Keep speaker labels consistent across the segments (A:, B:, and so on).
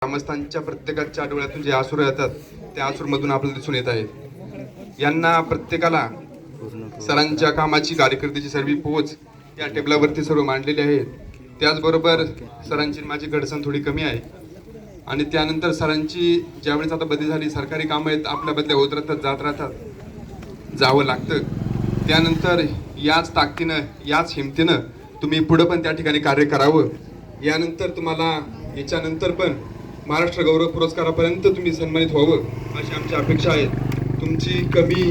A: ग्रामस्थांच्या प्रत्येकाच्या डोळ्यातून जे आसूर येतात त्या आसूरमधून आपल्याला दिसून येत आहेत। यांना प्रत्येकाला सरांच्या कामाची कार्यकर्त्याची सर्व पोच या टेबलावरती सर्व मांडलेली आहे। त्याचबरोबर सरांची माझी घडसण थोडी कमी आहे आणि त्यानंतर सरांची ज्यावेळेस आता बदली झाली, सरकारी कामं आहेत आपल्या बदल्या होत राहतात, जात राहतात, जावं लागतं। त्यानंतर याच ताकदीनं याच हिमतीनं तुम्ही पुढे पण त्या ठिकाणी कार्य करावं। यानंतर तुम्हाला याच्यानंतर पण महाराष्ट्र गौरव पुरस्कारापर्यंत तुम्ही सन्मानित व्हावं अशी आमची अपेक्षा आहे। तुमची कमी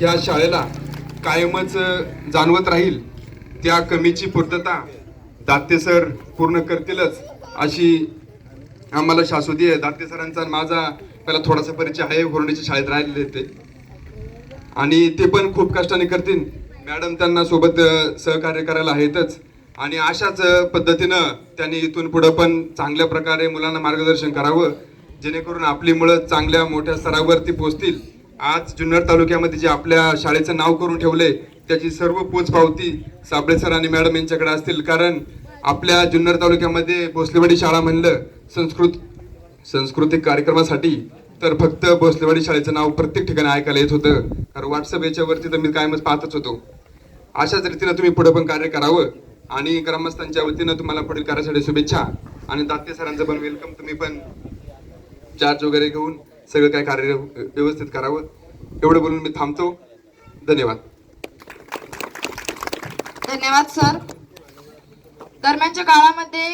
A: या शाळेला कायमच जाणवत राहील, त्या कमीची पूर्तता दाते सर पूर्ण करतीलच अशी आम्हाला शाश्वती आहे। दाते सरांचा माझा पहिला थोडासा परिचय आहे, होर्णीच्या शाळेत राहिलेले ते आणि ते पण खूप कष्टाने करतील। मॅडम त्यांना सोबत सहकार्य करायला आहेतच आणि अशाच पद्धतीनं त्यांनी इथून पुढे पण चांगल्या प्रकारे मुलांना मार्गदर्शन करावं, जेणेकरून आपली मुलं चांगल्या मोठ्या स्तरावरती पोहोचतील। आज जुन्नर तालुक्यामध्ये जे आपल्या शाळेचं नाव करून ठेवले त्याची सर्व पोचपावती साबळे सर आणि मॅडम यांच्याकडे असतील, कारण आपल्या जुन्नर तालुक्यामध्ये भोसलेवाडी शाळा म्हणलं सांस्कृतिक कार्यक्रमासाठी तर फक्त भोसलेवाडी शाळेचं नाव प्रत्येक ठिकाणी ऐकायला येत होतं, कारण व्हॉट्सअप याच्यावरती तर मी कायमच पाहतच होतो। अशाच रीतीने तुम्ही पुढे पण कार्य करावं आणि ग्रामस्थांच्या वतीनं तुम्हाला पुढील कार्यासाठी शुभेच्छा आणि दाते सरांचं पण वेलकम। तुम्ही पण चार्ज वगैरे घेऊन सगळं काय कार्य व्यवस्थित करावं, एवढं बोलून मी थांबतो। धन्यवाद।
B: धन्यवाद सर। दरम्यानच्या काळामध्ये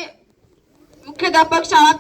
B: मुख्याध्यापक शाळा